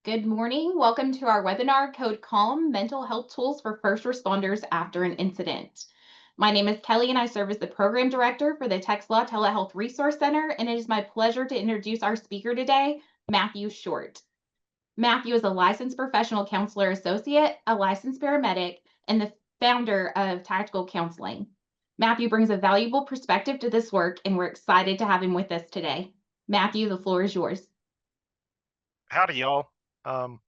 Good morning. Welcome to our webinar, Code Calm Mental Health Tools for First Responders After an Incident. My name is Kelly, and I serve as the Program Director for the TextLaw Telehealth Resource Center, and it is my pleasure to introduce our speaker today, Matthew Short. Matthew is a licensed professional counselor associate, a licensed paramedic, and the founder of Tactical Counseling. Matthew brings a valuable perspective to this work, and we're excited to have him with us today. Matthew, the floor is yours. Howdy, y'all. Um,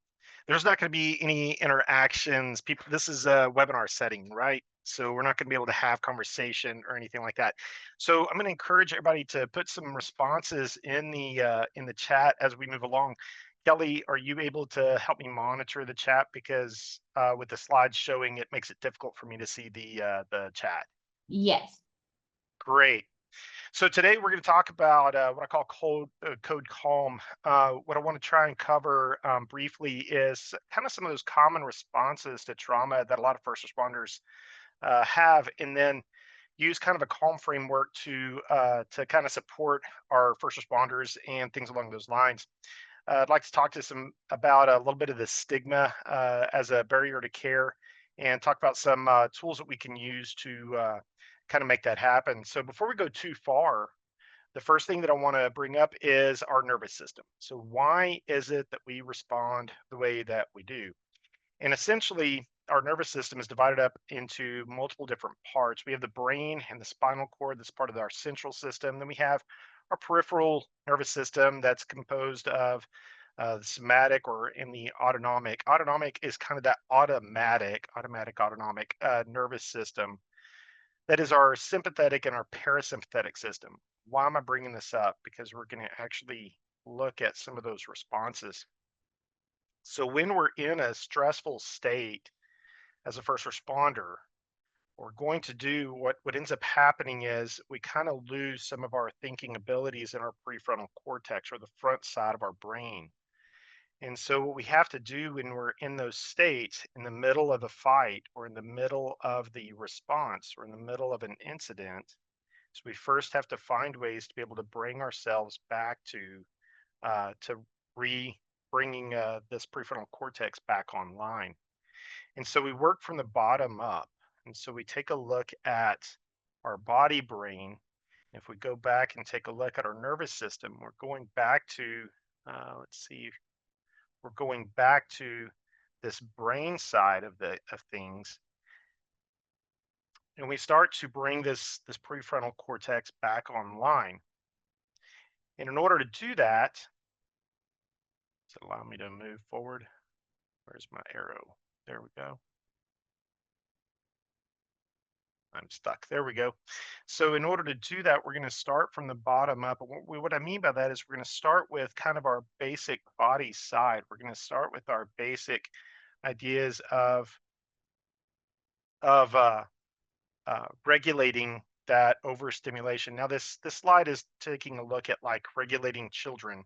there's not going to be any interactions. People, this is a webinar setting, right? So we're not going to be able to have conversation or anything like that. So I'm going to encourage everybody to put some responses in the chat as we move along. Kelly, are you able to help me monitor the chat because with the slides showing, it makes it difficult for me to see the chat. Yes. Great. So today we're going to talk about what I call code calm. What I want to try and cover briefly is kind of some of those common responses to trauma that a lot of first responders have, and then use kind of a calm framework to kind of support our first responders and things along those lines. I'd like to talk to some about a little bit of the stigma as a barrier to care, and talk about some tools that we can use to kind of make that happen. So before we go too far, the first thing that I want to bring up is our nervous system. So, why is it that we respond the way that we do? And essentially, our nervous system is divided up into multiple different parts. We have the brain and the spinal cord, that's part of our central system. Then we have our peripheral nervous system, that's composed of the somatic or in the autonomic. Autonomic is kind of that autonomic nervous system that is our sympathetic and our parasympathetic system. Why am I bringing this up? Because we're going to actually look at some of those responses. So, when we're in a stressful state as a first responder, we're going to do what ends up happening is we kind of lose some of our thinking abilities in our prefrontal cortex or the front side of our brain. And so, what we have to do when we're in those states, in the middle of a fight or in the middle of the response or in the middle of an incident, so we first have to find ways to be able to bring ourselves back to re bringing this prefrontal cortex back online. And so we work from the bottom up. And so we take a look at our body brain. If we go back and take a look at our nervous system, we're going back to let's see, we're going back to this brain side of things, and we start to bring this prefrontal cortex back online. And in order to do that, does it allow me to move forward? Where's my arrow? There we go. I'm stuck. There we go. So in order to do that, we're going to start from the bottom up. And what I mean by that is we're going to start with kind of our basic body side. We're going to start with our basic ideas of regulating that overstimulation. Now, this slide is taking a look at like regulating children.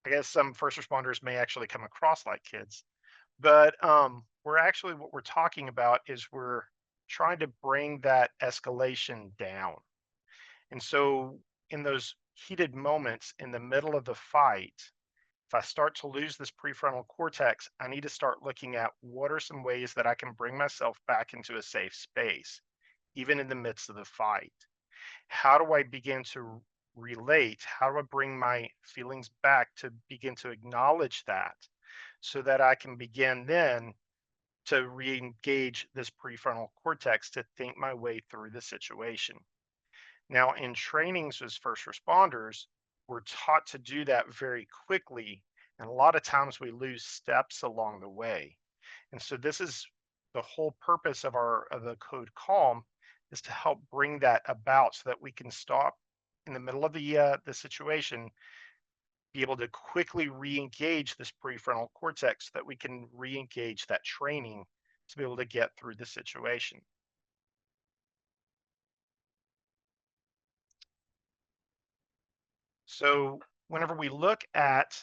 I guess some first responders may actually come across like kids, but we're actually what we're talking about is we're trying to bring that escalation down. And so, in those heated moments in the middle of the fight, if I start to lose this prefrontal cortex, I need to start looking at what are some ways that I can bring myself back into a safe space, even in the midst of the fight. How do I begin to relate? How do I bring my feelings back to begin to acknowledge that so that I can begin then to re-engage this prefrontal cortex to think my way through the situation? Now, in trainings as first responders, we're taught to do that very quickly, and a lot of times we lose steps along the way. And so this is the whole purpose of the code calm, is to help bring that about so that we can stop in the middle of the situation, be able to quickly re-engage this prefrontal cortex so that we can re-engage that training to be able to get through the situation. So whenever we look at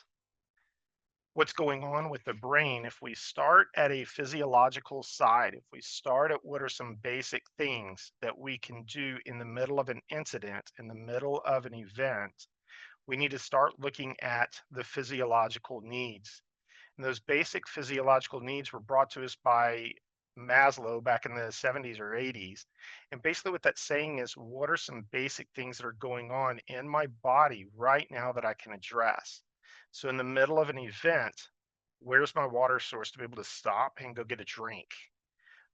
what's going on with the brain, if we start at a physiological side, if we start at what are some basic things that we can do in the middle of an incident, in the middle of an event, we need to start looking at the physiological needs. And those basic physiological needs were brought to us by Maslow back in the 70s or 80s. And basically, what that's saying is, what are some basic things that are going on in my body right now that I can address? So, in the middle of an event, where's my water source to be able to stop and go get a drink?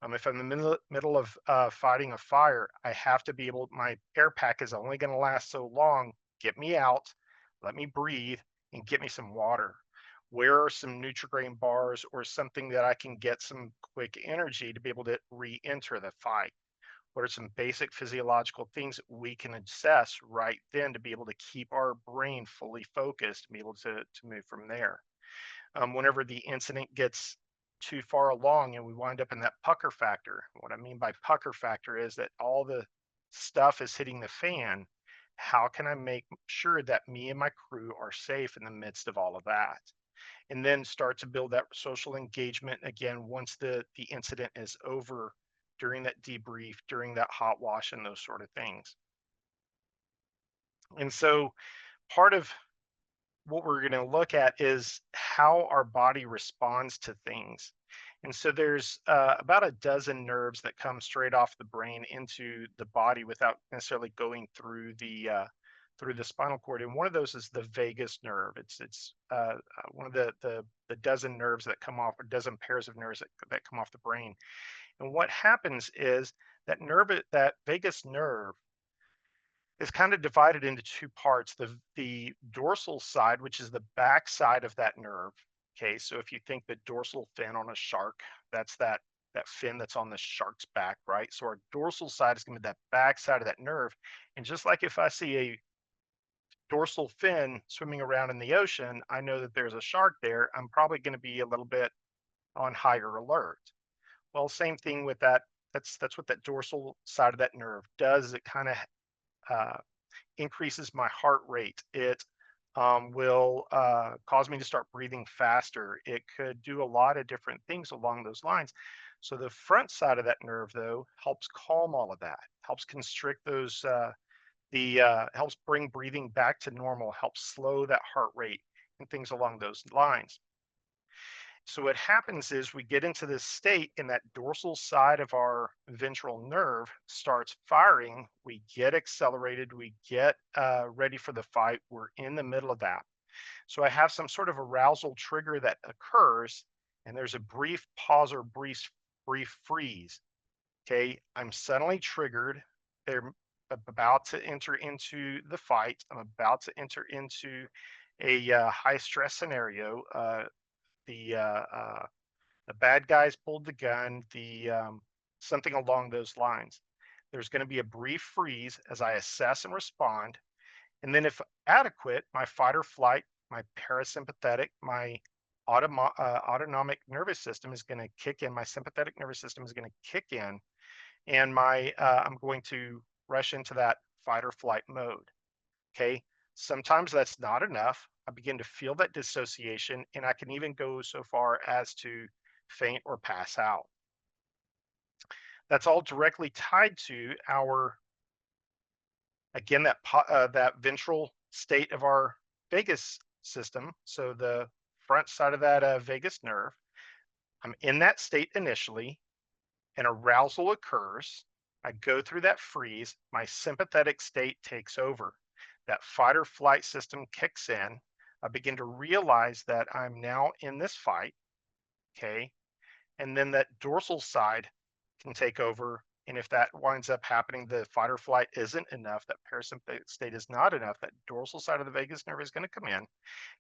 If I'm in the middle of fighting a fire, I have to be able, my air pack is only going to last so long. Get me out, let me breathe, and get me some water. Where are some Nutrigrain bars or something that I can get some quick energy to be able to re enter the fight? What are some basic physiological things that we can assess right then to be able to keep our brain fully focused and be able to move from there? Whenever the incident gets too far along and we wind up in that pucker factor. What I mean by pucker factor is that all the stuff is hitting the fan. How can I make sure that me and my crew are safe in the midst of all of that? And then start to build that social engagement again once the incident is over, during that debrief, during that hot wash, and those sort of things. And so part of what we're going to look at is how our body responds to things. And so there's about a dozen nerves that come straight off the brain into the body without necessarily going through the spinal cord. And one of those is the vagus nerve. It's one of the dozen nerves that come off, or dozen pairs of nerves that come off the brain. And what happens is that vagus nerve is kind of divided into two parts. The dorsal side, which is the back side of that nerve. Okay, so if you think the dorsal fin on a shark, that's that fin that's on the shark's back, right? So our dorsal side is going to be that back side of that nerve. And just like if I see a dorsal fin swimming around in the ocean, I know that there's a shark there. I'm probably going to be a little bit on higher alert. Well, same thing with that. That's what that dorsal side of that nerve does. It kind of uh, increases my heart rate. It will cause me to start breathing faster. It could do a lot of different things along those lines. So the front side of that nerve, though, helps calm all of that, helps constrict those, the helps bring breathing back to normal, helps slow that heart rate and things along those lines. So what happens is we get into this state and that dorsal side of our ventral nerve starts firing. We get accelerated. We get ready for the fight. We're in the middle of that. So I have some sort of arousal trigger that occurs, and there's a brief pause or brief freeze. Okay, I'm suddenly triggered. They're about to enter into the fight. I'm about to enter into a high stress scenario. The the bad guys pulled the gun, the something along those lines. There's going to be a brief freeze as I assess and respond, and then if adequate, my fight or flight, my parasympathetic, my autonomic nervous system is going to kick in. My sympathetic nervous system is going to kick in, and my I'm going to rush into that fight or flight mode. Okay. Sometimes that's not enough. I begin to feel that dissociation, and I can even go so far as to faint or pass out. That's all directly tied to our, again, that ventral state of our vagus system. So the front side of that vagus nerve, I'm in that state initially, an arousal occurs. I go through that freeze. My sympathetic state takes over. That fight or flight system kicks in. I begin to realize that I'm now in this fight. Okay. And then that dorsal side can take over. And if that winds up happening, the fight or flight isn't enough, that parasympathetic state is not enough, that dorsal side of the vagus nerve is going to come in,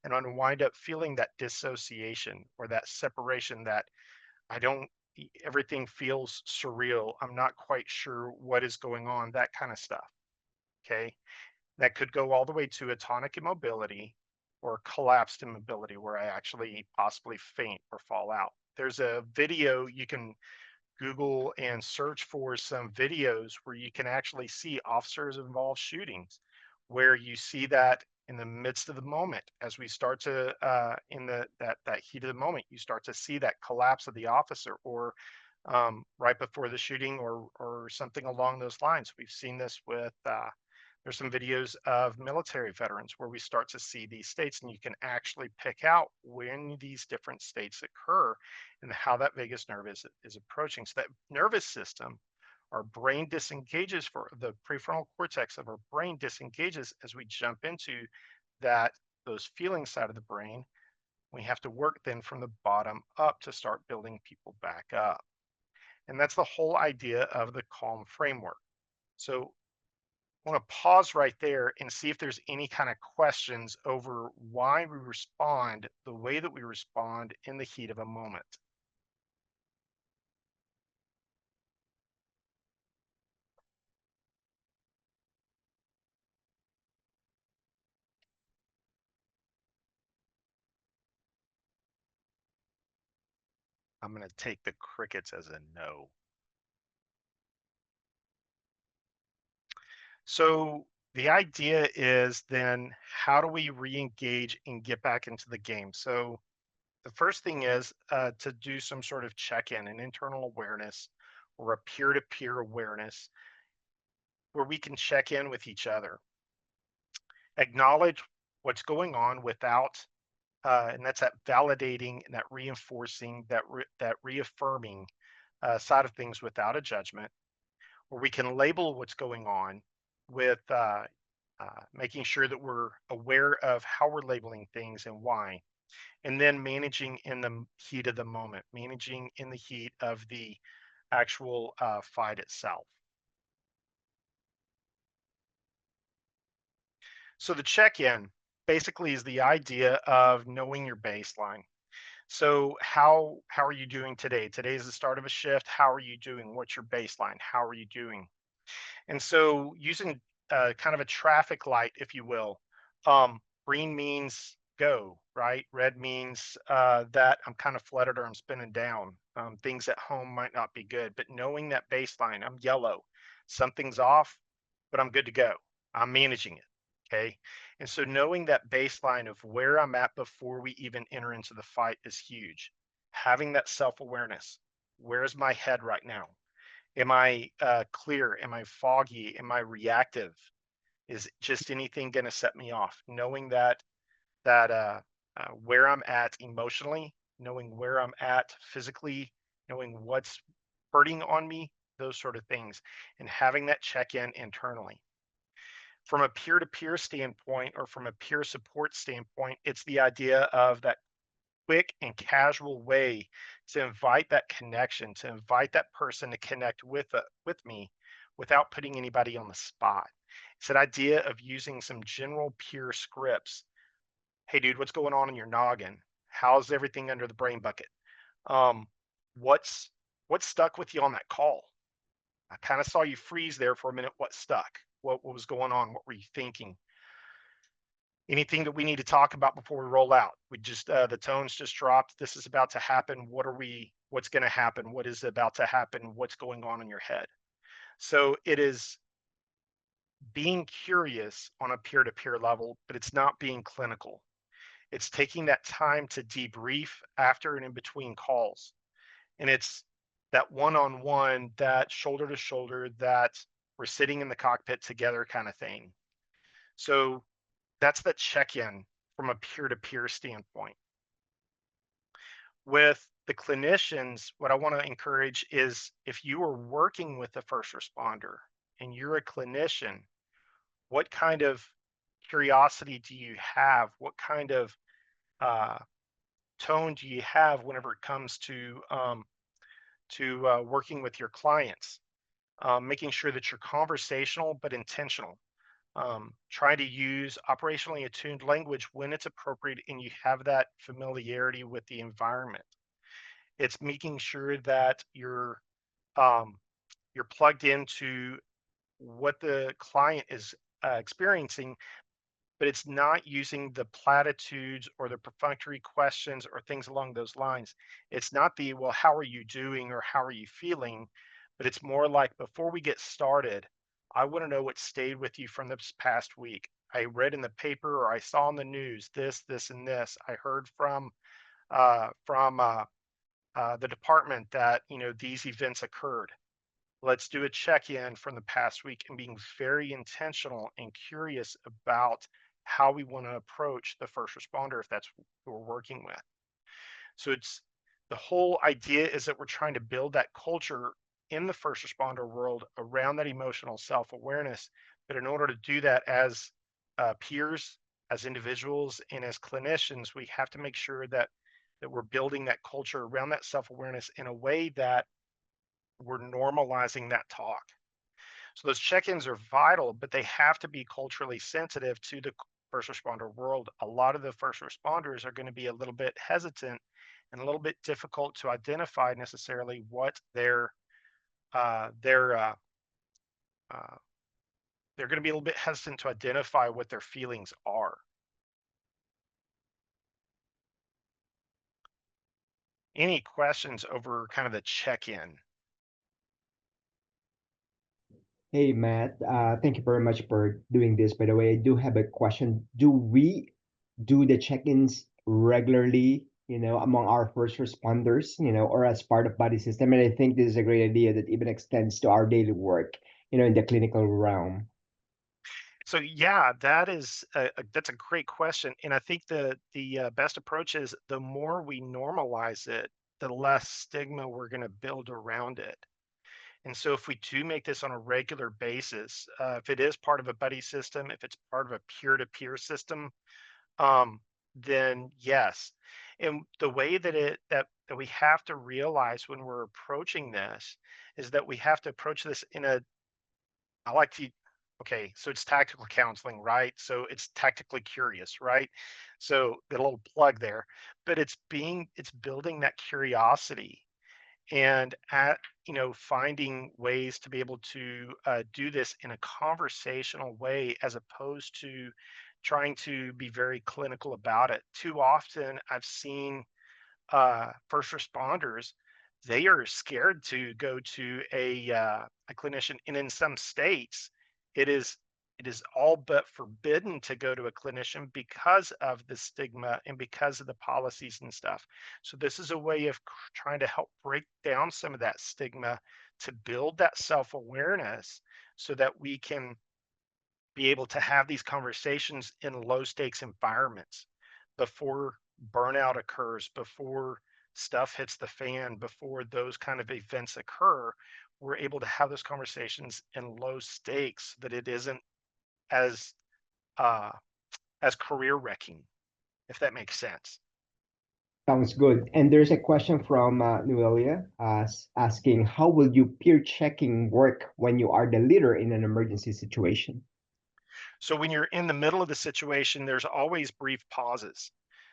and I'm going to wind up feeling that dissociation or that separation, that I don't, everything feels surreal. I'm not quite sure what is going on, that kind of stuff. Okay. That could go all the way to atonic immobility or collapsed immobility, where I actually possibly faint or fall out. There's a video you can Google and search for some videos where you can actually see officers involved shootings, where you see that in the midst of the moment, as we start to in that heat of the moment, you start to see that collapse of the officer, or right before the shooting, or something along those lines. We've seen this with There's some videos of military veterans where we start to see these states, and you can actually pick out when these different states occur and how that vagus nerve is approaching. So that nervous system, our brain disengages for the prefrontal cortex of our brain disengages as we jump into that those feeling side of the brain. We have to work then from the bottom up to start building people back up. And that's the whole idea of the calm framework. So I want to pause right there and see if there's any kind of questions over why we respond the way that we respond in the heat of a moment. I'm going to take the crickets as a no. So the idea is then how do we re-engage and get back into the game? So the first thing is to do some sort of check-in, an internal awareness or a peer-to-peer awareness where we can check in with each other, acknowledge what's going on without, and that's that validating and that reinforcing, that reaffirming side of things without a judgment, where we can label what's going on with making sure that we're aware of how we're labeling things and why, and then managing in the heat of the moment, managing in the heat of the actual fight itself. So the check-in basically is the idea of knowing your baseline. So how are you doing today? Today is the start of a shift. How are you doing? What's your baseline? How are you doing? And so using kind of a traffic light, if you will, green means go, right? Red means that I'm kind of flooded or I'm spinning down. Things at home might not be good, but knowing that baseline, I'm yellow, something's off, but I'm good to go. I'm managing it. Okay. And so knowing that baseline of where I'm at before we even enter into the fight is huge. Having that self awareness. Where's my head right now? Am I clear? Am I foggy? Am I reactive? Is just anything going to set me off? Knowing that where I'm at emotionally, knowing where I'm at physically, knowing what's hurting on me, those sort of things, and having that check in internally. From a peer to peer standpoint or from a peer support standpoint, it's the idea of that quick and casual way to invite that connection, to invite that person to connect with me without putting anybody on the spot. It's that idea of using some general peer scripts. Hey, dude, what's going on in your noggin? How's everything under the brain bucket? Um, what's what stuck with you on that call? I kind of saw you freeze there for a minute. What stuck? What was going on? What were you thinking? Anything that we need to talk about before we roll out? We just the tones just dropped. This is about to happen. What's going to happen? What is about to happen? What's going on in your head? So it is being curious on a peer-to-peer level, but it's not being clinical. It's taking that time to debrief after and in between calls. And it's that one-on-one, that shoulder to shoulder, that we're sitting in the cockpit together kind of thing. So that's the check-in from a peer-to-peer standpoint. With the clinicians, what I want to encourage is if you are working with a first responder and you're a clinician, what kind of curiosity do you have? What kind of uh, tone do you have whenever it comes to working with your clients? Making sure that you're conversational but intentional. Try to use operationally attuned language when it's appropriate and you have that familiarity with the environment. It's making sure that um, you're plugged into what the client is experiencing, but it's not using the platitudes or the perfunctory questions or things along those lines. It's not the, well, how are you doing or how are you feeling? But it's more like, before we get started, I want to know what stayed with you from this past week. I read in the paper or I saw on the news this, this, and this. I heard from the department that these events occurred. Let's do a check-in from the past week and being very intentional and curious about how we want to approach the first responder if that's who we're working with. So it's the whole idea is that we're trying to build that culture in the first responder world around that emotional self-awareness. But in order to do that as peers, as individuals, and as clinicians, we have to make sure that we're building that culture around that self-awareness in a way that we're normalizing that talk. So those check-ins are vital, but they have to be culturally sensitive to the first responder world. A lot of the first responders are going to be a little bit hesitant and a little bit difficult to identify necessarily what uh, their uh, uh, they're going to be a little bit hesitant to identify what their feelings are. Any questions over kind of the check-in? Hey, Matt, thank you very much for doing this. By the way, I do have a question. Do we do the check-ins regularly, among our first responders, or as part of body system? And I think this is a great idea that even extends to our daily work, in the clinical realm. So yeah, that's a great question, and I think the best approach is the more we normalize it, the less stigma we're going to build around it. And so if we do make this on a regular basis, if it is part of a buddy system, if it's part of a peer-to-peer system, um, then yes. And the way that we have to realize when we're approaching this is that we have to approach this in a I like to okay, so it's tactical counseling, right? So it's tactically curious, right? So the little plug there, but it's building that curiosity and finding ways to be able to do this in a conversational way as opposed to trying to be very clinical about it. Too often I've seen first responders, they are scared to go to a clinician, and in some states, it is it is all but forbidden to go to a clinician because of the stigma and because of the policies and stuff. So this is a way of trying to help break down some of that stigma to build that self-awareness so that we can be able to have these conversations in low stakes environments before burnout occurs, before stuff hits the fan, before those kind of events occur. We're able to have those conversations in low stakes that it isn't as uh, as career wrecking, if that makes sense. Sounds good. And there's a question from Noelia asking, how will you peer checking work when you are the leader in an emergency situation? So when you're in the middle of the situation, there's always brief pauses.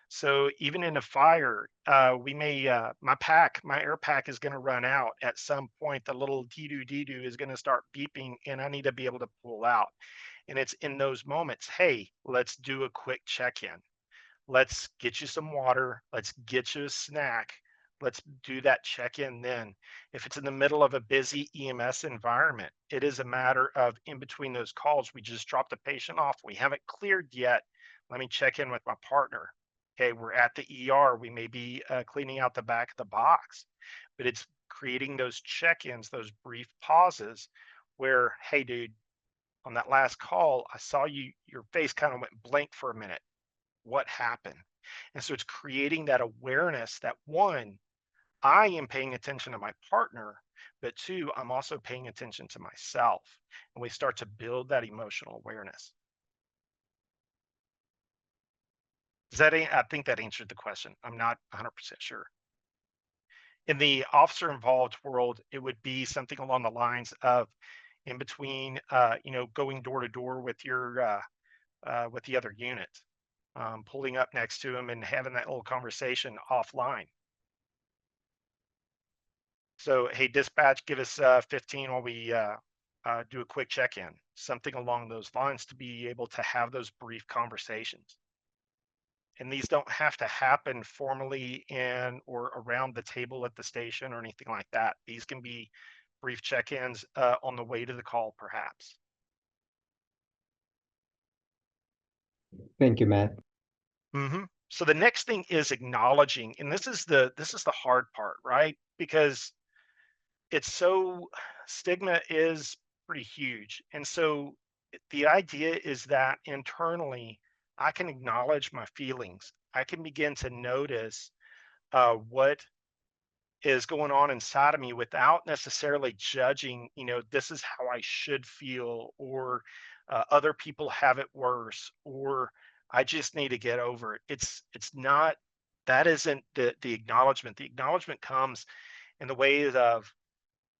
So even in a fire, my air pack is going to run out at some point. The little dee-doo is going to start beeping, and I need to be able to pull out. And it's in those moments, hey, let's do a quick check-in. Let's get you some water. Let's get you a snack. Let's do that check in then. If it's in the middle of a busy EMS environment, it is a matter of in between those calls, we just dropped the patient off. We haven't cleared yet. Let me check in with my partner. Okay, we're at the ER. We may be cleaning out the back of the box, but it's creating those check ins, those brief pauses where, hey, dude, on that last call, I saw your face kind of went blank for a minute. What happened? And so it's creating that awareness that one, I am paying attention to my partner, but two, I'm also paying attention to myself. And we start to build that emotional awareness. I think that answered the question. I'm not 100% sure. In the officer involved world, it would be something along the lines of in between, going door to door with the other unit, pulling up next to him and having that little conversation offline. So, hey, dispatch, give us 15 while we do a quick check-in, something along those lines to be able to have those brief conversations. And these don't have to happen formally in or around the table at the station or anything like that. These can be brief check-ins on the way to the call, perhaps. Thank you, Matt. So the next thing is acknowledging, and this is the hard part, right? Because it's so stigma is pretty huge. And so the idea is that internally, I can acknowledge my feelings. I can begin to notice what is going on inside of me without necessarily judging, this is how I should feel, or other people have it worse, or I just need to get over it. It's not, that isn't the acknowledgement. The acknowledgement comes in the way of,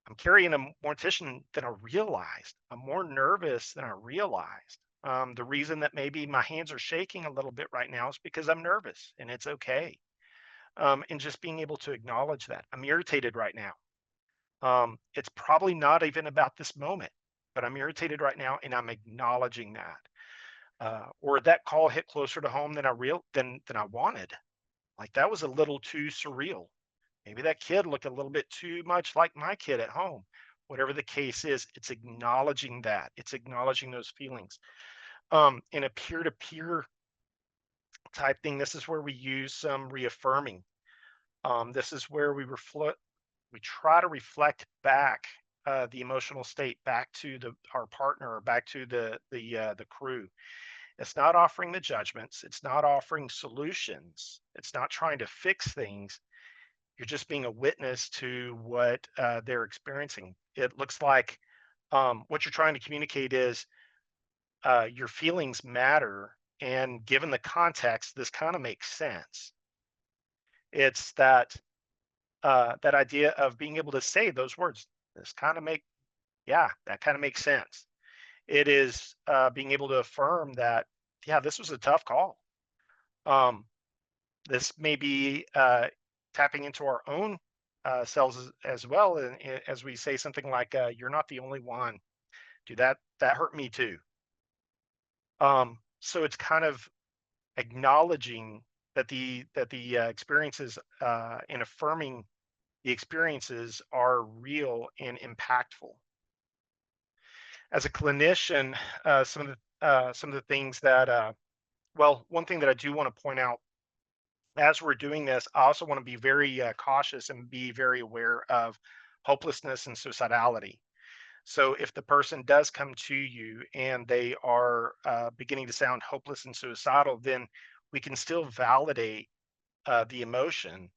I'm carrying a more tension than I realized. I'm more nervous than I realized. The reason that maybe my hands are shaking a little bit right now is because I'm nervous, and it's okay. And just being able to acknowledge that I'm irritated right now. It's probably not even about this moment, but I'm irritated right now, and I'm acknowledging that. Or that call hit closer to home than I wanted. Like, that was a little too surreal. Maybe that kid looked a little bit too much like my kid at home. Whatever the case is, it's acknowledging that. It's acknowledging those feelings. In a peer-to-peer type thing, this is where we use some reaffirming. This is where we try to reflect back the emotional state back to our partner, or back to the crew. It's not offering the judgments. It's not offering solutions. It's not trying to fix things. You're just being a witness to what they're experiencing. It looks like what you're trying to communicate is your feelings matter, and given the context, this kind of makes sense. It's that idea of being able to say those words. This kind of make Yeah, that kind of makes sense. It is being able to affirm that, yeah, this was a tough call. Um, this may be tapping into our own selves as well, and as we say something like, "You're not the only one." Do that hurt me too. So it's kind of acknowledging that the experiences, and affirming the experiences are real and impactful. As a clinician, some of the things that, well, one thing that I do want to point out as we're doing this, I also want to be very cautious and be very aware of hopelessness and suicidality. So if the person does come to you and they are beginning to sound hopeless and suicidal, then we can still validate the emotion,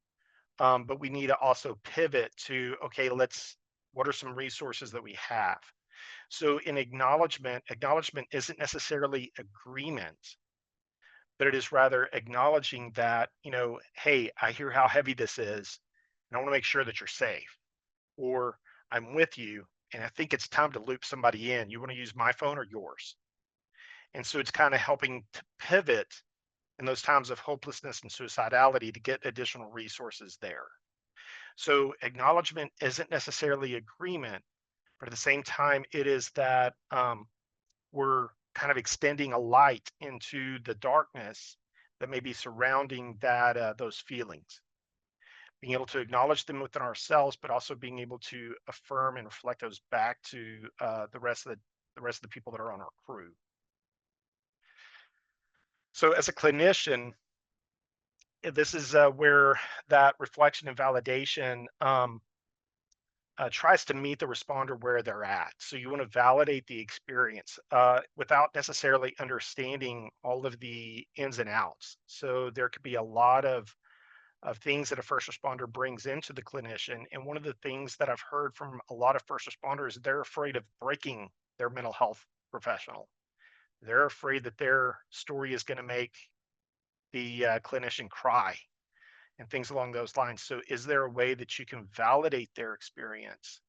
but we need to also pivot to, okay, what are some resources that we have? So in acknowledgement isn't necessarily agreement, but it is rather acknowledging that, hey, I hear how heavy this is, and I want to make sure that you're safe. Or, I'm with you, and I think it's time to loop somebody in. You want to use my phone or yours? And so it's kind of helping to pivot in those times of hopelessness and suicidality to get additional resources there. So acknowledgement isn't necessarily agreement, but at the same time, it is that we're kind of extending a light into the darkness that may be surrounding those feelings. Being able to acknowledge them within ourselves, but also being able to affirm and reflect those back to the rest of the people that are on our crew. So, as a clinician, this is where that reflection and validation tries to meet the responder where they're at. So you want to validate the experience without necessarily understanding all of the ins and outs. So there could be a lot of things that a first responder brings into the clinician. And one of the things that I've heard from a lot of first responders, they're afraid of breaking their mental health professional. They're afraid that their story is going to make the clinician cry and things along those lines. So, is there a way that you can validate their experience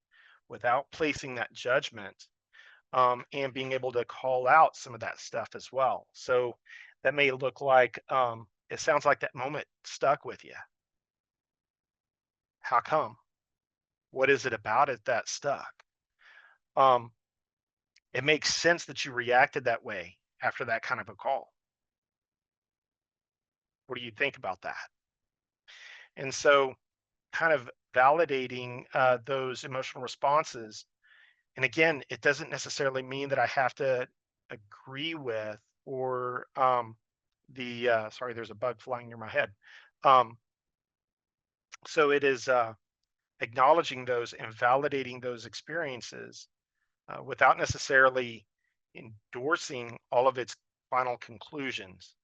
without placing that judgment, and being able to call out some of that stuff as well? So, that may look like, it sounds like that moment stuck with you. How come? What is it about it that stuck? Um, it makes sense that you reacted that way after that kind of a call. What do you think about that? And so, kind of validating those emotional responses. And again, it doesn't necessarily mean that I have to agree with, or sorry, there's a bug flying near my head. Um, so it is. acknowledging those and validating those experiences without necessarily endorsing all of its final conclusions.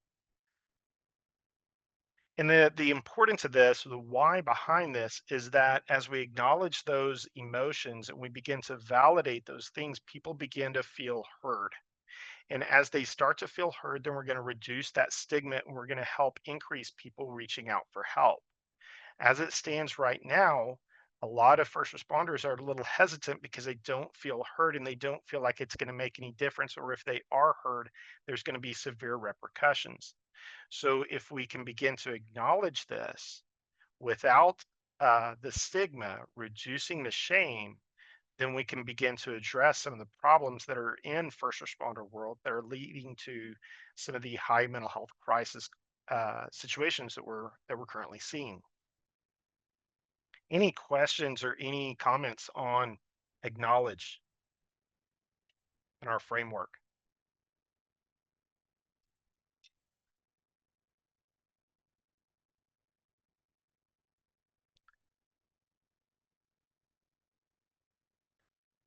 And the importance of this, the why behind this, is that as we acknowledge those emotions and we begin to validate those things, people begin to feel heard. And as they start to feel heard, then we're going to reduce that stigma and we're going to help increase people reaching out for help. As it stands right now, a lot of first responders are a little hesitant because they don't feel heard and they don't feel like it's going to make any difference, or if they are heard, there's going to be severe repercussions. So if we can begin to acknowledge this without the stigma, reducing the shame, then we can begin to address some of the problems that are in first responder world that are leading to some of the high mental health crisis situations that we're currently seeing. Any questions or any comments on acknowledge in our framework?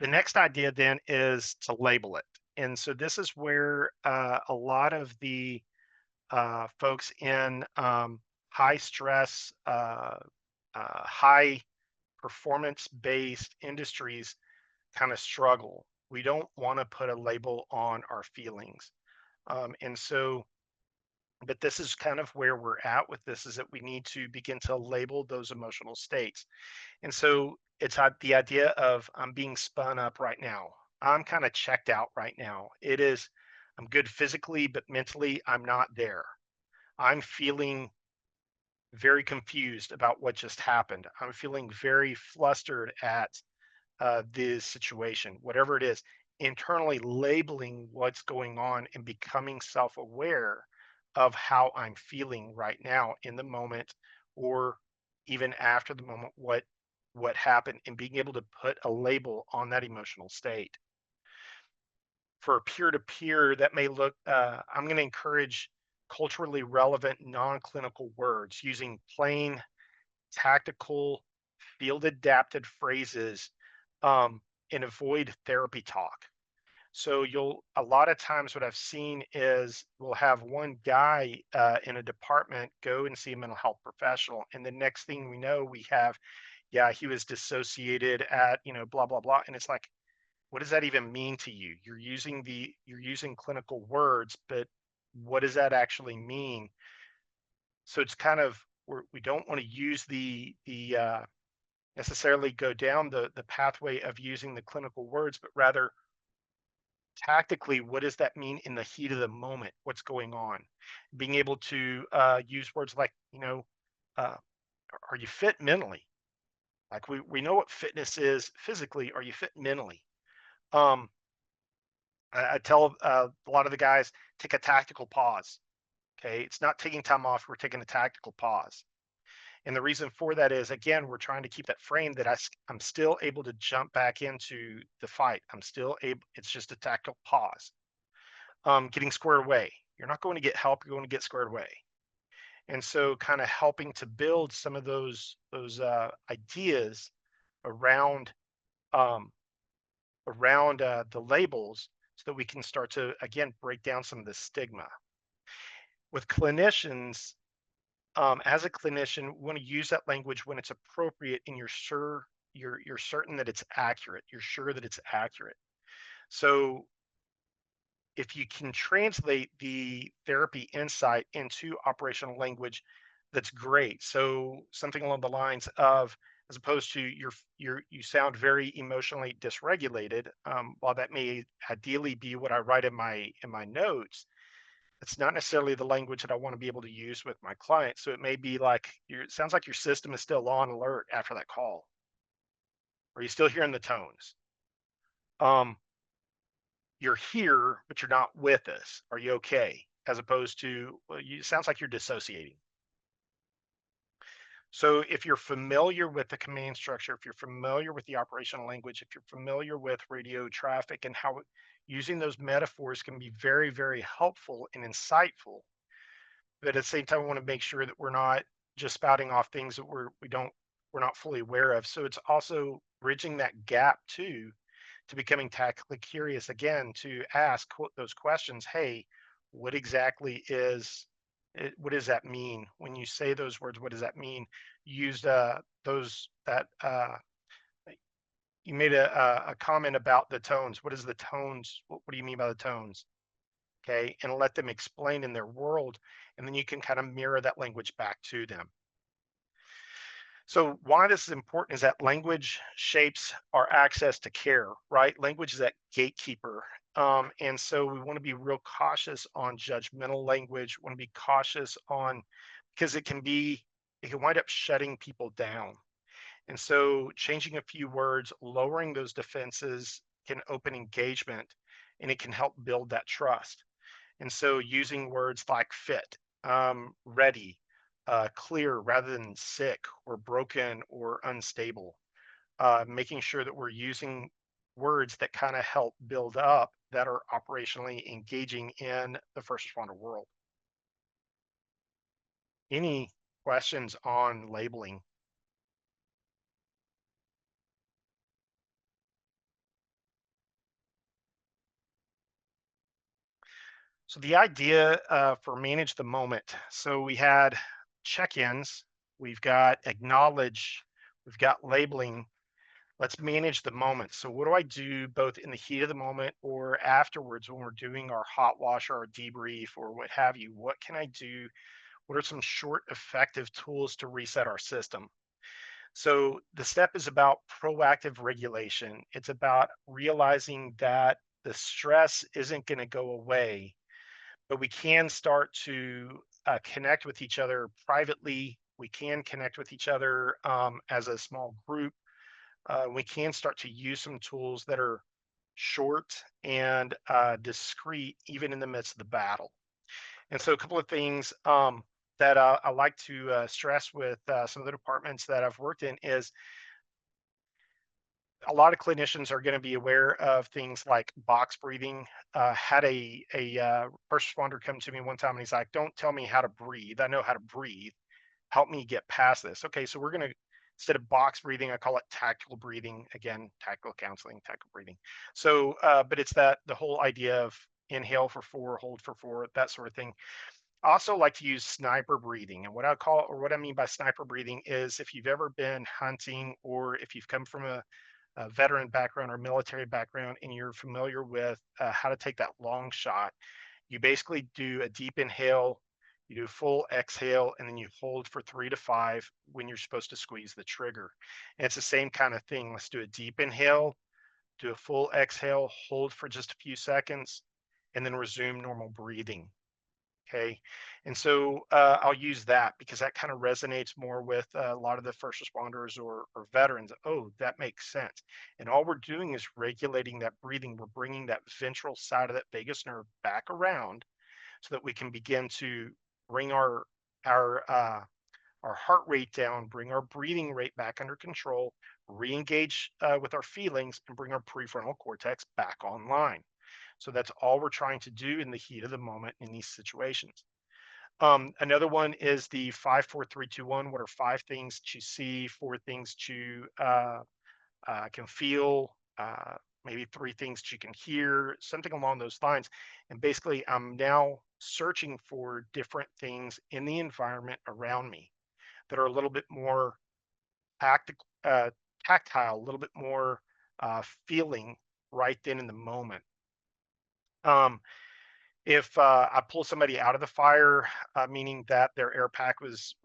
The next idea then is to label it. And so this is where a lot of the folks in high stress, high performance based industries kind of struggle. We don't want to put a label on our feelings. And so, but this is kind of where we're at with this, is that we need to begin to label those emotional states. And so it's the idea of I'm being spun up right now. I'm kind of checked out right now. I'm good physically, but mentally, I'm not there. I'm feeling very confused about what just happened. I'm feeling very flustered at this situation, whatever it is, internally labeling what's going on and becoming self aware of how I'm feeling right now in the moment, or even after the moment, what happened, and being able to put a label on that emotional state. For peer to peer, that may look, I'm going to encourage culturally relevant non clinical words using plain, tactical, field adapted phrases, um, and avoid therapy talk. So a lot of times what I've seen is we'll have one guy in a department go and see a mental health professional, and the next thing we know, we have, yeah, he was dissociated at, blah blah blah, and it's like, what does that even mean to you? You're using clinical words, but what does that actually mean? So it's kind of, we don't want to use the necessarily go down the pathway of using the clinical words, but rather tactically, what does that mean in the heat of the moment? What's going on? Being able to use words like, uh, are you fit mentally? Like we know what fitness is physically. Are you fit mentally? Um, I tell a lot of the guys, take a tactical pause. Okay, it's not taking time off. We're taking a tactical pause. And the reason for that is, again, we're trying to keep that frame that I'm still able to jump back into the fight. I'm still able, it's just a tactical pause. Getting squared away. You're not going to get help, you're going to get squared away. And so kind of helping to build some of those ideas around um, the labels so that we can start to, again, break down some of the stigma. With clinicians, as a clinician, we want to use that language when it's appropriate and you're certain that it's accurate. You're sure that it's accurate. So if you can translate the therapy insight into operational language, that's great. So something along the lines of, as opposed to you sound very emotionally dysregulated, while that may ideally be what I write in my notes, it's not necessarily the language that I want to be able to use with my clients. So it may be like, it sounds like your system is still on alert after that call. Are you still hearing the tones? Um, you're here, but you're not with us. Are you okay? As opposed to, well, it sounds like you're dissociating. So if you're familiar with the command structure, if you're familiar with the operational language, if you're familiar with radio traffic and how using those metaphors can be very, very helpful and insightful, but at the same time, we want to make sure that we're not just spouting off things that we don't we're not fully aware of. So it's also bridging that gap too to becoming tactically curious again to ask those questions. Hey, what exactly is it, what does that mean when you say those words? What does that mean? You used those that you made a comment about the tones. What is the tones? What do you mean by the tones? Okay, and let them explain in their world, and then you can kind of mirror that language back to them. So why this is important is that language shapes our access to care, right? Language is that gatekeeper. And so we want to be real cautious on judgmental language, want to be cautious on because it can wind up shutting people down. And so changing a few words, lowering those defenses can open engagement and it can help build that trust. And so using words like fit, ready, clear rather than sick or broken or unstable, making sure that we're using words that kind of help build up that are operationally engaging in the first responder world. Any questions on labeling? So the idea for manage the moment. So we had check-ins, we've got acknowledge, we've got labeling. Let's manage the moment. So what do I do both in the heat of the moment or afterwards when we're doing our hot wash or our debrief or what have you? What can I do? What are some short, effective tools to reset our system? So the step is about proactive regulation. It's about realizing that the stress isn't going to go away, but we can start to connect with each other privately. We can connect with each other as a small group. We can start to use some tools that are short and discreet, even in the midst of the battle. And so, a couple of things that I like to stress with some of the departments that I've worked in is a lot of clinicians are going to be aware of things like box breathing. Had a first responder come to me one time and he's like, "Don't tell me how to breathe. I know how to breathe. Help me get past this." Okay, so we're going to instead of box breathing, I call it tactical breathing. Again, tactical counseling, tactical breathing. So, but it's that the whole idea of inhale for 4, hold for 4, that sort of thing. I also like to use sniper breathing. And what I mean by sniper breathing is if you've ever been hunting or if you've come from a veteran background or military background and you're familiar with how to take that long shot, you basically do a deep inhale, you do full exhale, and then you hold for 3 to 5 when you're supposed to squeeze the trigger. And it's the same kind of thing. Let's do a deep inhale, do a full exhale, hold for just a few seconds, and then resume normal breathing. Okay. And so I'll use that because that kind of resonates more with a lot of the first responders or veterans. Oh, that makes sense. And all we're doing is regulating that breathing. We're bringing that ventral side of that vagus nerve back around so that we can begin to bring our our heart rate down, bring our breathing rate back under control, re-engage with our feelings, and bring our prefrontal cortex back online. So that's all we're trying to do in the heat of the moment in these situations. Another one is the 5, 4, 3, 2, 1. What are 5 things that you see, 4 things that you can feel, maybe 3 things that you can hear, something along those lines. And basically, I'm now searching for different things in the environment around me that are a little bit more tactical, tactile, a little bit more feeling right then in the moment. Um, if I pull somebody out of the fire, meaning that their air pack was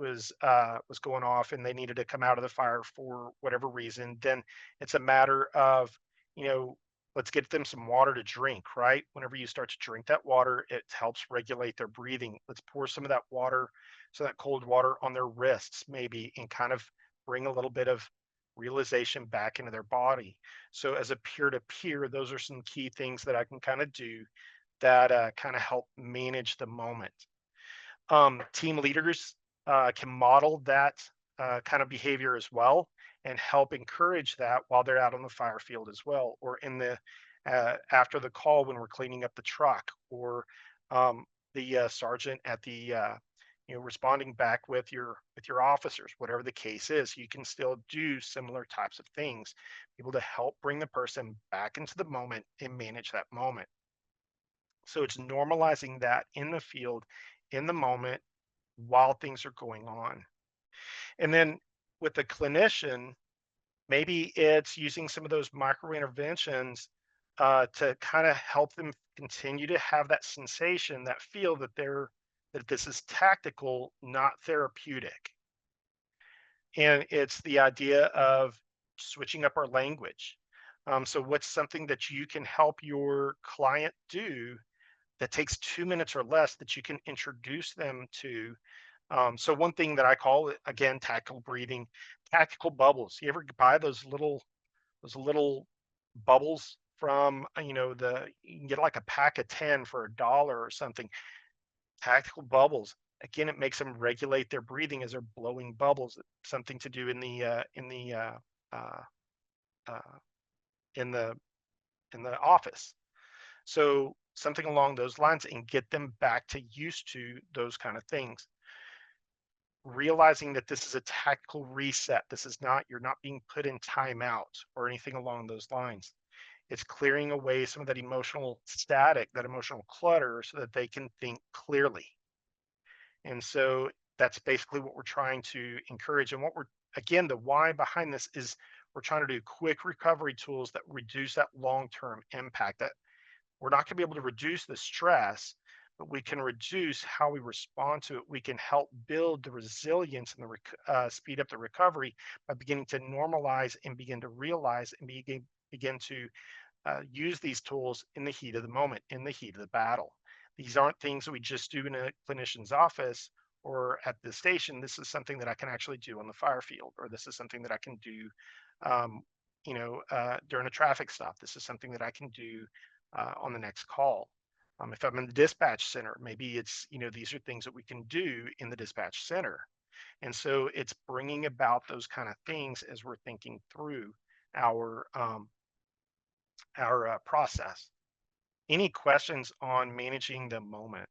going off and they needed to come out of the fire for whatever reason, then it's a matter of you know let's get them some water to drink. Right, whenever you start to drink that water, it helps regulate their breathing. Let's pour some of that water, so that cold water on their wrists maybe, and kind of bring a little bit of realization back into their body. So as a peer to peer, those are some key things that I can kind of do that kind of help manage the moment. Team leaders can model that kind of behavior as well and help encourage that while they're out on the fire field as well, or in the after the call when we're cleaning up the truck, or the sergeant at the responding back with your officers, whatever the case is. You can still do similar types of things, able to help bring the person back into the moment and manage that moment. So it's normalizing that in the field, in the moment, while things are going on. And then with the clinician, maybe it's using some of those micro interventions to kind of help them continue to have that sensation, that feel that this is tactical, not therapeutic. And it's the idea of switching up our language. So what's something that you can help your client do that takes 2 minutes or less that you can introduce them to? So one thing that I call it, again, tactical breathing, tactical bubbles. You ever buy those little bubbles from, you can get like a pack of 10 for $1 or something. Tactical bubbles. Again, it makes them regulate their breathing as they're blowing bubbles. Something to do uh, uh, in the office. So something along those lines, and get them back to used to those kind of things. Realizing that this is a tactical reset. This is not, you're not being put in timeout or anything along those lines. It's clearing away some of that emotional static, that emotional clutter, so that they can think clearly. And so that's basically what we're trying to encourage. And again, the why behind this is we're trying to do quick recovery tools that reduce that long-term impact. That we're not going to be able to reduce the stress, but we can reduce how we respond to it. We can help build the resilience and speed up the recovery by beginning to normalize and begin to realize and begin to use these tools in the heat of the moment, in the heat of the battle. These aren't things that we just do in a clinician's office or at the station. This is something that I can actually do on the fire field, or this is something that I can do, during a traffic stop. This is something that I can do on the next call. If I'm in the dispatch center, maybe it's, these are things that we can do in the dispatch center. And so it's bringing about those kind of things as we're thinking through our process. Any questions on managing the moment?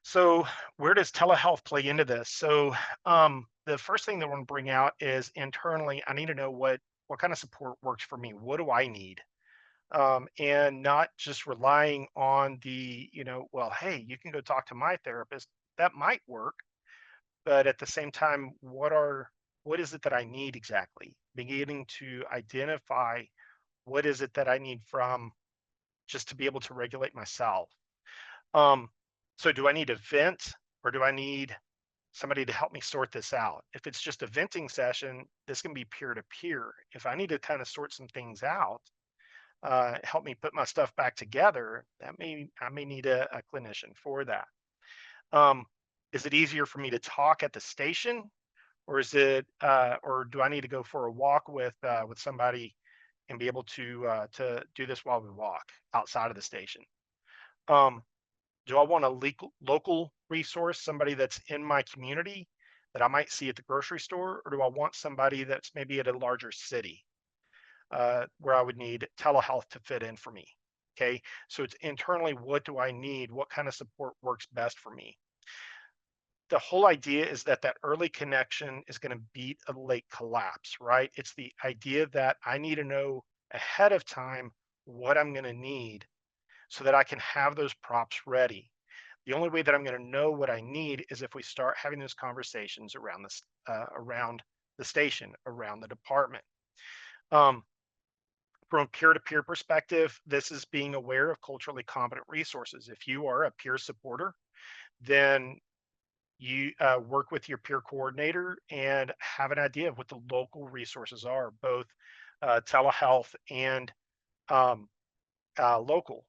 So where does telehealth play into this? So the first thing that I want to bring out is internally, I need to know what kind of support works for me. What do I need? And not just relying on well, hey, you can go talk to my therapist. That might work, but at the same time, what is it that I need exactly? Beginning to identify what is it that I need from just to be able to regulate myself. Um, so do I need a vent, or do I need somebody to help me sort this out? If it's just a venting session, this can be peer to peer. If I need to kind of sort some things out, help me put my stuff back together, I may need a clinician for that. Um, is it easier for me to talk at the station, or or do I need to go for a walk with somebody and be able to do this while we walk outside of the station? Um, do I want a local resource, somebody that's in my community that I might see at the grocery store, or do I want somebody that's maybe at a larger city where I would need telehealth to fit in for me? Okay, so it's internally, what do I need? What kind of support works best for me? The whole idea is that that early connection is going to beat a late collapse, right? It's the idea that I need to know ahead of time what I'm going to need so that I can have those props ready. The only way that I'm going to know what I need is if we start having those conversations around the station, around the department. From a peer-to-peer perspective, this is being aware of culturally competent resources. If you are a peer supporter, then you work with your peer coordinator and have an idea of what the local resources are, both telehealth and um, local.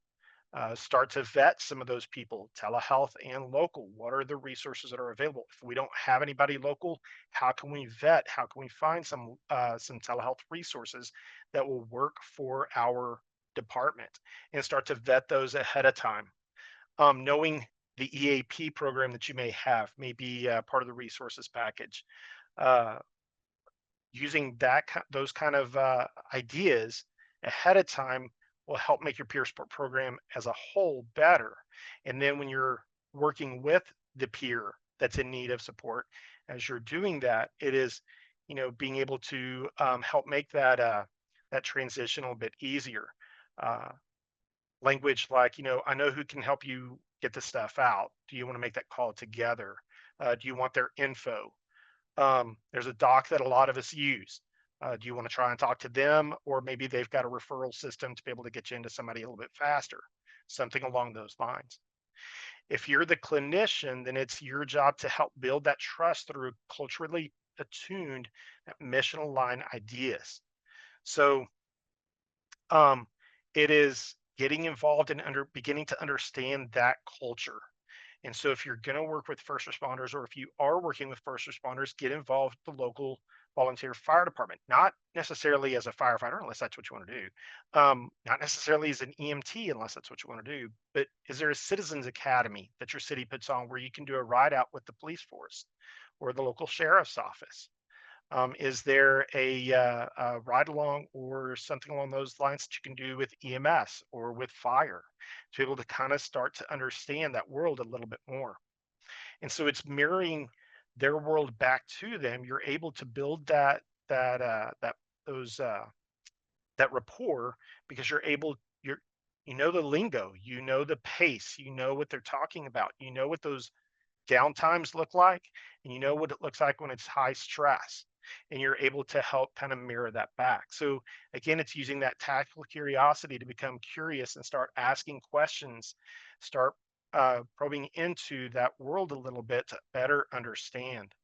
Start to vet some of those people, telehealth and local. What are the resources that are available? If we don't have anybody local, how can we vet? How can we find some telehealth resources that will work for our department, and start to vet those ahead of time? Knowing the EAP program that you may have may be part of the resources package. Uh, Using those kind of ideas ahead of time will help make your peer support program as a whole better. And then when you're working with the peer that's in need of support, as you're doing that, it is, being able to help make that transition a little bit easier. Uh, Language like, I know who can help you get the stuff out. Do you want to make that call together? Do you want their info? There's a doc that a lot of us use. Do you want to try and talk to them? Or maybe they've got a referral system to be able to get you into somebody a little bit faster, something along those lines. If you're the clinician, then it's your job to help build that trust through culturally attuned, mission aligned ideas. So it is getting involved and beginning to understand that culture. And so if you're going to work with first responders, or if you are working with first responders, get involved with the local volunteer fire department, not necessarily as a firefighter, unless that's what you want to do. Not necessarily as an EMT, unless that's what you want to do. But is there a citizens academy that your city puts on where you can do a ride out with the police force or the local sheriff's office? Is there a ride along or something along those lines that you can do with EMS or with fire to be able to kind of start to understand that world a little bit more? And so it's mirroring their world back to them. You're able to build those that rapport because you know the lingo, you know the pace, you know what they're talking about, you know what those downtimes look like, and you know what it looks like when it's high stress, and you're able to help kind of mirror that back. So again, it's using that tactical curiosity to become curious and start asking questions, start probing into that world a little bit to better understand.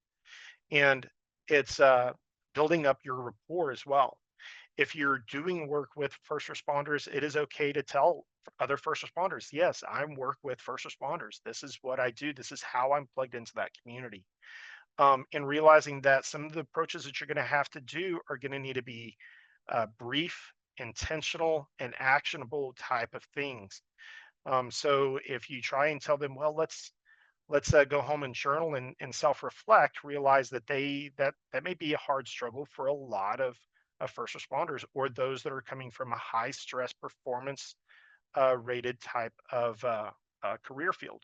And it's building up your rapport as well. If you're doing work with first responders, it is okay to tell other first responders, yes, I work with first responders. This is what I do. This is how I'm plugged into that community. And realizing that some of the approaches that you're going to have to do are going to need to be brief, intentional, and actionable type of things. So if you try and tell them, well, let's go home and journal and self-reflect, realize that that may be a hard struggle for a lot of first responders or those that are coming from a high stress performance rated type of career field.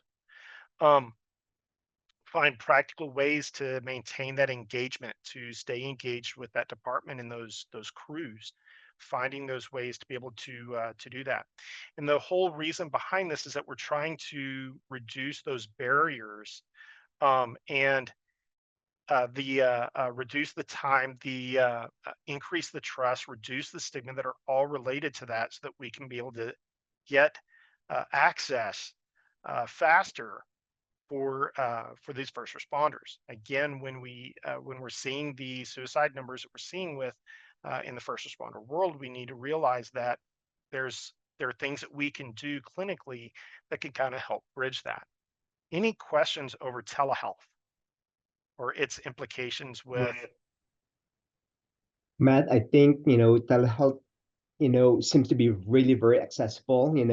Find practical ways to maintain that engagement, to stay engaged with that department and those crews, finding those ways to be able to do that. And the whole reason behind this is that we're trying to reduce those barriers, and the reduce the time, the increase the trust, reduce the stigma that are all related to that, so that we can be able to get access faster for these first responders. Again, when we're seeing the suicide numbers that we're seeing with in the first responder world, we need to realize that there are things that we can do clinically that can kind of help bridge that. Any questions over telehealth or its implications with? Matt, I think, telehealth, seems to be really very accessible, and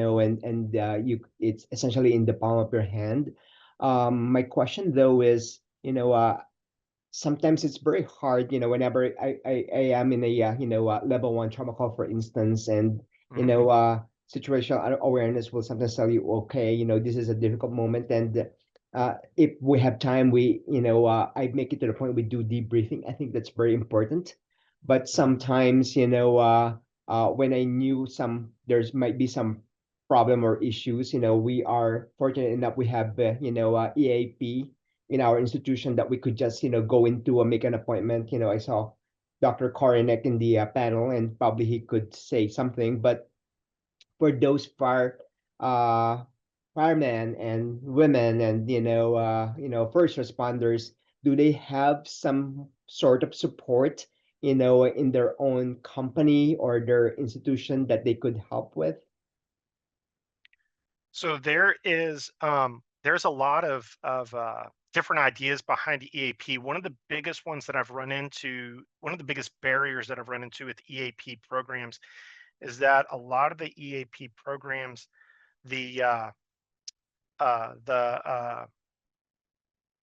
it's essentially in the palm of your hand. My question though is, sometimes it's very hard, whenever I am in a, level one trauma call, for instance, and, situational awareness will sometimes tell you, okay, this is a difficult moment. And if we have time, I make it to the point we do debriefing. I think that's very important. But sometimes, when I knew there's might be some problem or issues, we are fortunate enough we have, EAP in our institution that we could just, go into and make an appointment. I saw Dr. Korinek in the panel, and probably he could say something. But for those uh, firemen and women, and first responders, do they have some sort of support, in their own company or their institution that they could help with? So there's a lot of different ideas behind the EAP. One of the biggest ones that I've run into, one of the biggest barriers that I've run into with EAP programs, is that a lot of the EAP programs, the uh, uh, the uh,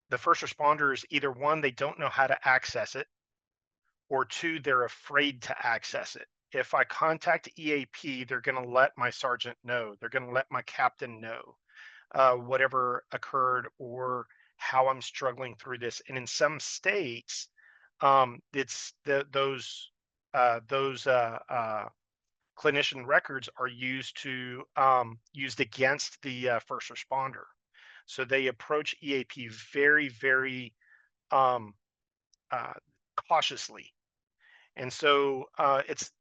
the first responders, either one, they don't know how to access it, or two, they're afraid to access it. if I contact EAP, they're going to let my sergeant know. They're going to let my captain know whatever occurred or how I'm struggling through this. And in some states, it's those clinician records are used against the first responder. So they approach EAP very, very um, uh, cautiously. And so it's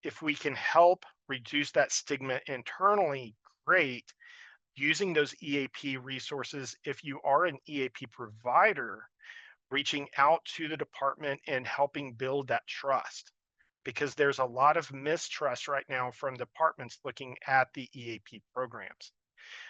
if we can help reduce that stigma internally, great. Using those EAP resources, if you are an EAP provider, reaching out to the department and helping build that trust, because there's a lot of mistrust right now from departments looking at the EAP programs.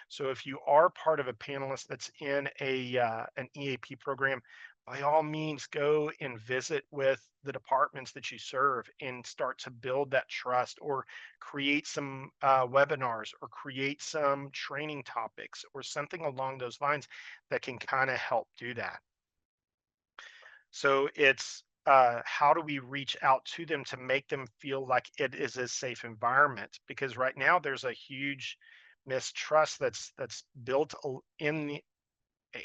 So if you are part of a panelist that's in an EAP program, by all means, go and visit with the departments that you serve and start to build that trust, or create some webinars, or create some training topics, or something along those lines that can kind of help do that. So it's how do we reach out to them to make them feel like it is a safe environment? Because right now there's a huge mistrust that's built in the,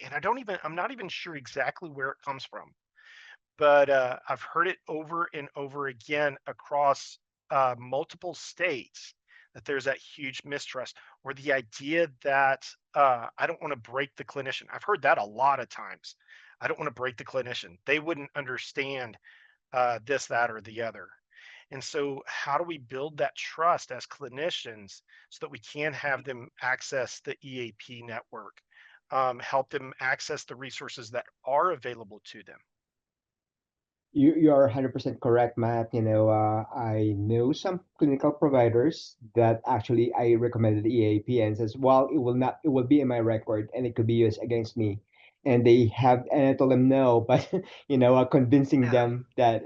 and I'm not even sure exactly where it comes from, but I've heard it over and over again across multiple states, that there's that huge mistrust, or the idea that I don't want to break the clinician. I've heard that a lot of times. I don't want to break the clinician. They wouldn't understand this, that, or the other. And so, how do we build that trust as clinicians so that we can have them access the EAP network, help them access the resources that are available to them? You are 100% correct, Matt. I know some clinical providers that actually I recommended EAP and says, well, it will be in my record and it could be used against me. And I told them no, but, convincing Yeah, them that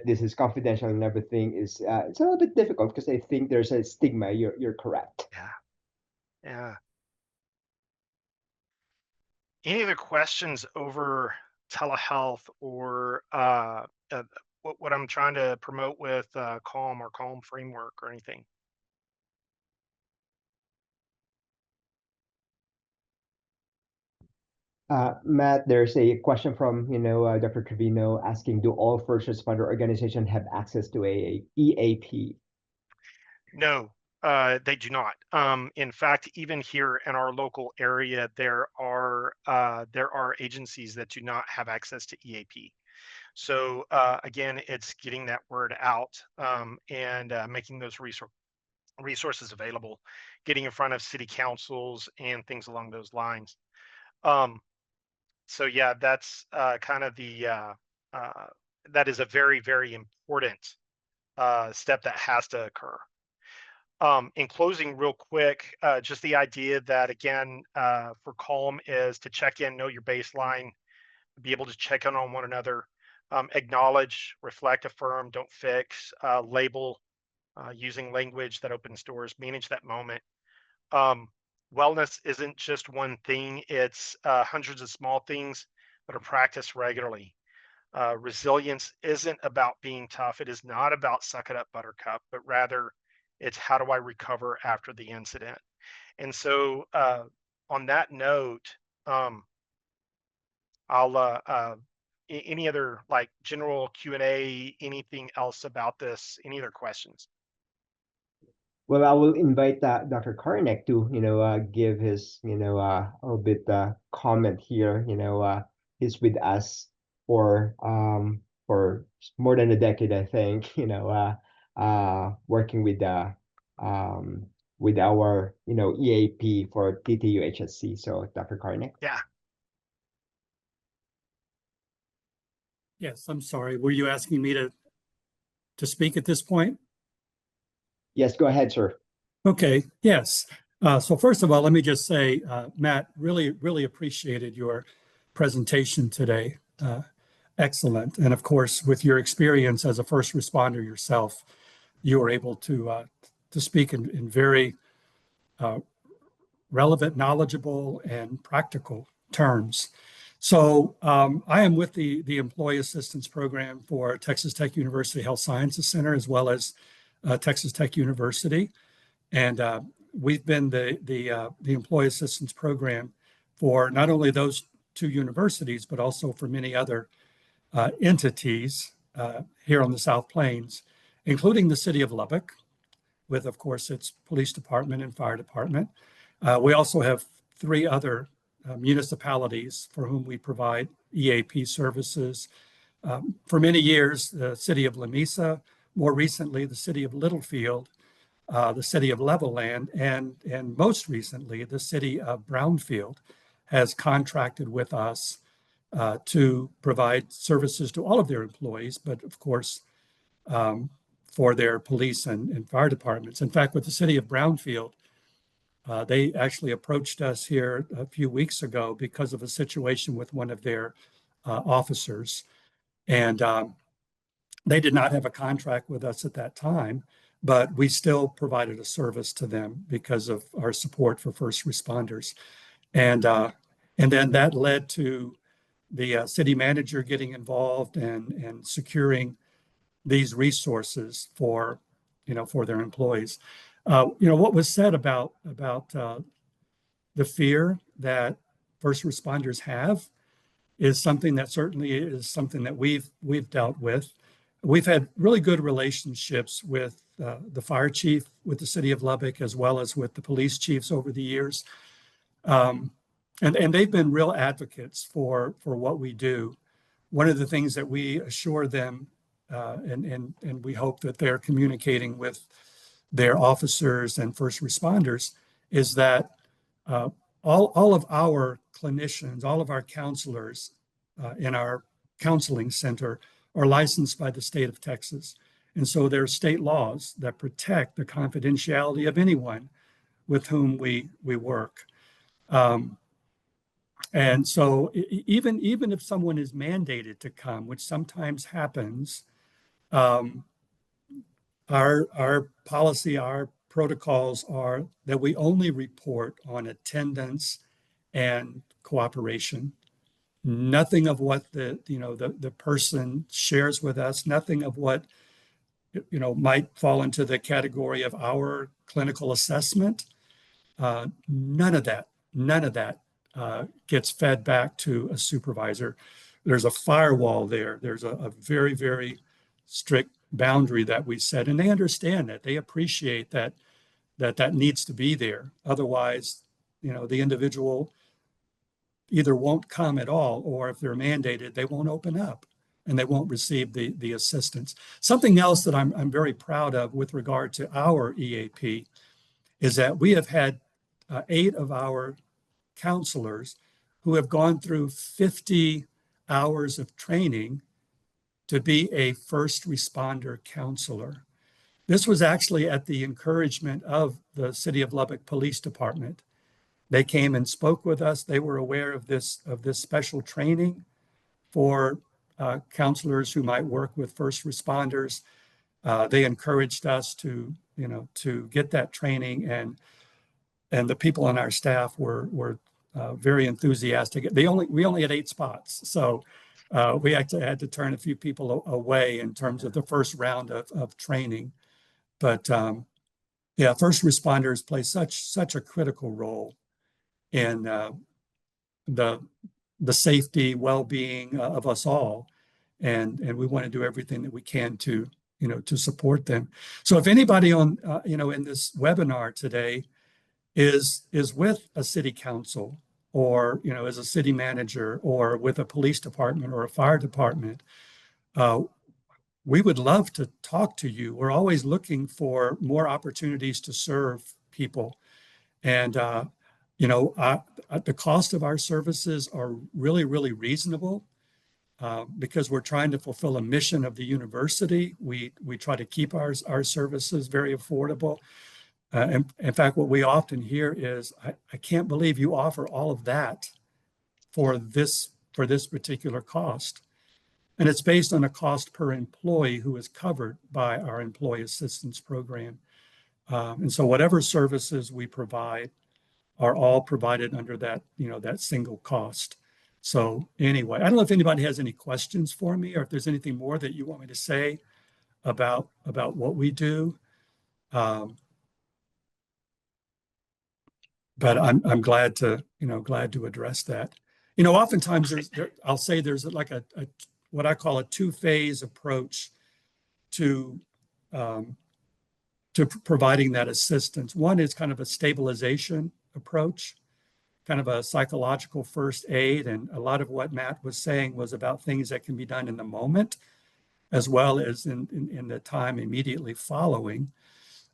this is confidential and everything it's a little bit difficult because I think there's a stigma. You're correct. yeah, yeah. Any other questions over telehealth, or what I'm trying to promote with Calm or Calm framework or anything? Matt, there's a question from Dr. Trevino asking, do all first responder organizations have access to a EAP? No, they do not. In fact, even here in our local area, there are agencies that do not have access to EAP. So again, it's getting that word out, and making those resources available, getting in front of city councils and things along those lines. Um, so yeah, that's kind of uh, that is a very, very important step that has to occur. In closing, real quick, just the idea that, again, for Calm is to check in, know your baseline, be able to check in on one another, acknowledge, reflect, affirm, don't fix, label, using language that opens doors, manage that moment. Um, Wellness isn't just one thing, it's hundreds of small things that are practiced regularly. Resilience isn't about being tough. It is not about suck it up, buttercup, but rather it's how do I recover after the incident. And so, on that note, um, I'll any other like general Q&A, anything else about this, any other questions? Well, I will invite Dr. Karnik to, give his, a little bit comment here. He's with us for more than a decade, I think. Working with our, EAP for TTU-HSC. So, Dr. Karnik. Yeah. Yes, I'm sorry. Were you asking me to speak at this point? Yes, go ahead, sir. Okay, yes. So first of all, let me just say, Matt, really appreciated your presentation today. Excellent. And of course, with your experience as a first responder yourself, you were able to speak in very relevant, knowledgeable, and practical terms. So I am with the Employee Assistance Program for Texas Tech University Health Sciences Center, as well as Texas Tech University. And we've been the Employee Assistance Program for not only those two universities, but also for many other entities here on the South Plains, including the city of Lubbock, with, of course, its police department and fire department. We also have 3 other municipalities for whom we provide EAP services. For many years, the city of Lamesa, more recently, the city of Littlefield, the city of Levelland, and most recently, the city of Brownfield has contracted with us to provide services to all of their employees, but of course, for their police and fire departments. In fact, with the city of Brownfield, they actually approached us here a few weeks ago because of a situation with one of their officers. And they did not have a contract with us at that time, but we still provided a service to them because of our support for first responders. And then that led to the city manager getting involved and securing these resources for their employees. What was said about the fear that first responders have is something that certainly is something that we've dealt with. We've had really good relationships with the fire chief, with the city of Lubbock, as well as with the police chiefs over the years. And they've been real advocates for what we do. One of the things that we assure them, and we hope that they're communicating with their officers and first responders, is that all of our clinicians, all of our counselors in our counseling center are licensed by the state of Texas. And so there are state laws that protect the confidentiality of anyone with whom we work. And so even if someone is mandated to come, which sometimes happens, our policy, our protocols are that we only report on attendance and cooperation. Nothing of what the person shares with us, nothing of what might fall into the category of our clinical assessment. None of that gets fed back to a supervisor. There's a firewall there. There's a very, very strict boundary that we set, and they understand that. They appreciate that needs to be there. Otherwise, the individual either won't come at all, or if they're mandated, they won't open up and they won't receive the assistance. Something else that I'm very proud of with regard to our EAP is that we have had 8 of our counselors who have gone through 50 hours of training to be a first responder counselor. This was actually at the encouragement of the City of Lubbock Police Department. They came and spoke with us. They were aware of this special training for counselors who might work with first responders. They encouraged us to get that training, and the people on our staff were very enthusiastic. We only had 8 spots, so we actually had to turn a few people away in terms of the first round of training. But first responders play such a critical role in the safety, well-being of us all, and we want to do everything that we can to support them. So if anybody on in this webinar today is with a city council, or as a city manager, or with a police department or a fire department, we would love to talk to you. We're always looking for more opportunities to serve people. And the cost of our services are really, really reasonable because we're trying to fulfill a mission of the university. We try to keep our services very affordable. In fact, what we often hear is, I can't believe you offer all of that for this particular cost. And it's based on a cost per employee who is covered by our employee assistance program. And so whatever services we provide are all provided under that single cost. So anyway, I don't know if anybody has any questions for me, or if there's anything more that you want me to say about what we do. But I'm glad to, glad to address that. Oftentimes I'll say there's like a what I call a two-phase approach to providing that assistance. One is kind of a stabilization approach, kind of a psychological first aid. And a lot of what Matt was saying was about things that can be done in the moment, as well as in the time immediately following.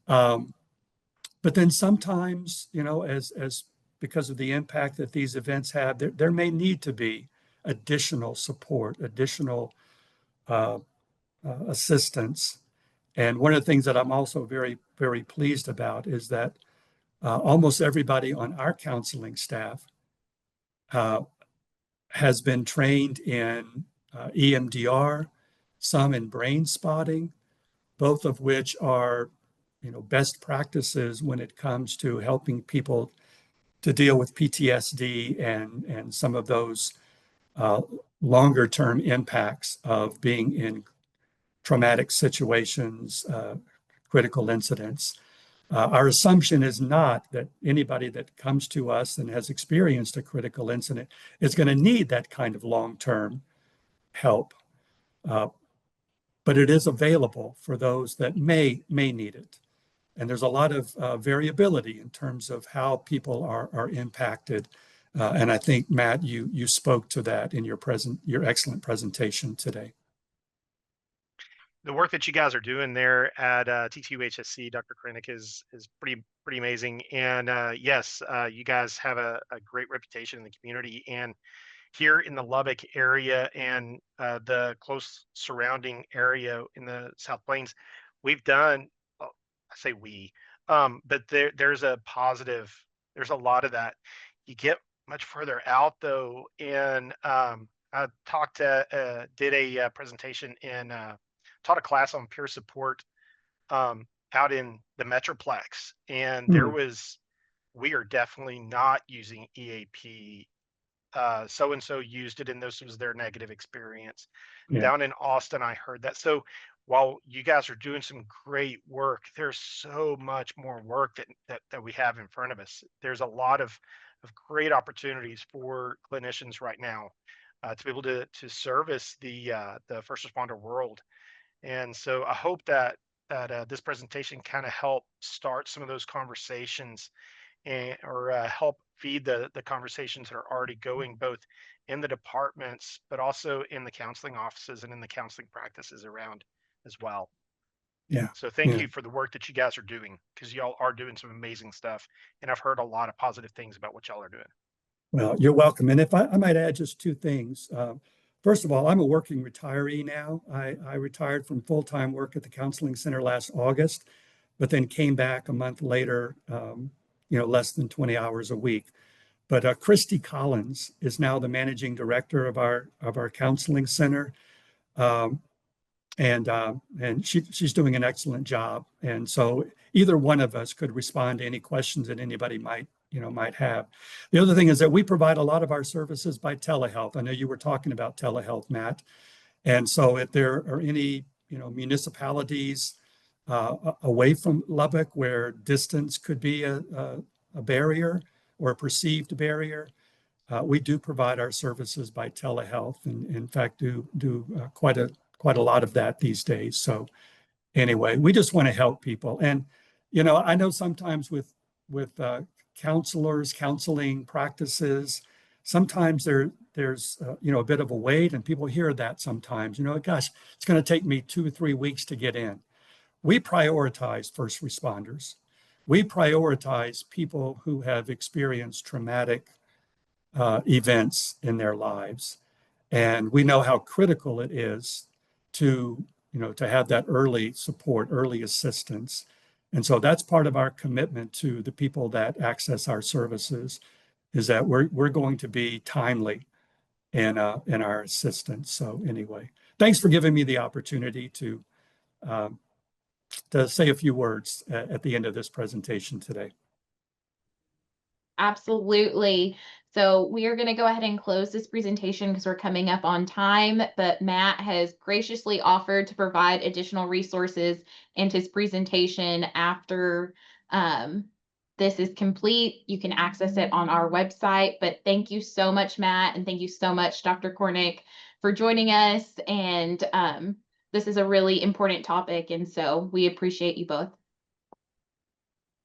But then sometimes, as because of the impact that these events have, there may need to be additional support, additional assistance. And one of the things that I'm also very, very pleased about is that almost everybody on our counseling staff has been trained in EMDR, some in brain spotting, both of which are, best practices when it comes to helping people to deal with PTSD and some of those longer term impacts of being in traumatic situations, critical incidents. Our assumption is not that anybody that comes to us and has experienced a critical incident is going to need that kind of long-term help. But it is available for those that may need it. And there's a lot of variability in terms of how people are impacted. And I think, Matt, you spoke to that in your excellent presentation today. The work that you guys are doing there at TTUHSC, Dr. Krennic, is pretty amazing. And yes, you guys have a great reputation in the community, and here in the Lubbock area and the close surrounding area in the South Plains, we've done. I say we, but there's a positive. There's a lot of that. You get much further out though, and I did a presentation and taught a class on peer support out in the Metroplex, and we are definitely not using EAP. So and so used it, and this was their negative experience. Yeah. Down in Austin, I heard that. So while you guys are doing some great work, there's so much more work that we have in front of us. There's a lot of great opportunities for clinicians right now to be able to service the first responder world. And so I hope that this presentation kind of helped start some of those conversations or help feed the conversations that are already going both in the departments, but also in the counseling offices and in the counseling practices around as well. Yeah. So thank you for the work that you guys are doing, because y'all are doing some amazing stuff. And I've heard a lot of positive things about what y'all are doing. Well, you're welcome. And if I might add just two things. First of all, I'm a working retiree now. I retired from full-time work at the counseling center last August, but then came back a month later, less than 20 hours a week. But Christy Collins is now the managing director of our counseling center. And she's doing an excellent job. And so either one of us could respond to any questions that anybody might have. The other thing is that we provide a lot of our services by telehealth. I know you were talking about telehealth, Matt. And so if there are any, municipalities away from Lubbock where distance could be a barrier or a perceived barrier, we do provide our services by telehealth, and in fact do quite a lot of that these days. So anyway, we just want to help people. And I know sometimes with counselors, counseling practices, sometimes there's a bit of a wait, and people hear that sometimes, gosh, it's going to take me 2 or 3 weeks to get in. We prioritize first responders. We prioritize people who have experienced traumatic events in their lives. And we know how critical it is to have that early support, early assistance. And so that's part of our commitment to the people that access our services, is that we're going to be timely in our assistance. So anyway, thanks for giving me the opportunity to say a few words at the end of this presentation today. absolutely. So we are going to go ahead and close this presentation because we're coming up on time, but Matt has graciously offered to provide additional resources and his presentation after this is complete. You can access it on our website, but thank you so much, Matt, and thank you so much, Dr. Cornick, for joining us. And this is a really important topic, and so we appreciate you both.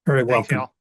Very Thanks, welcome. y'all.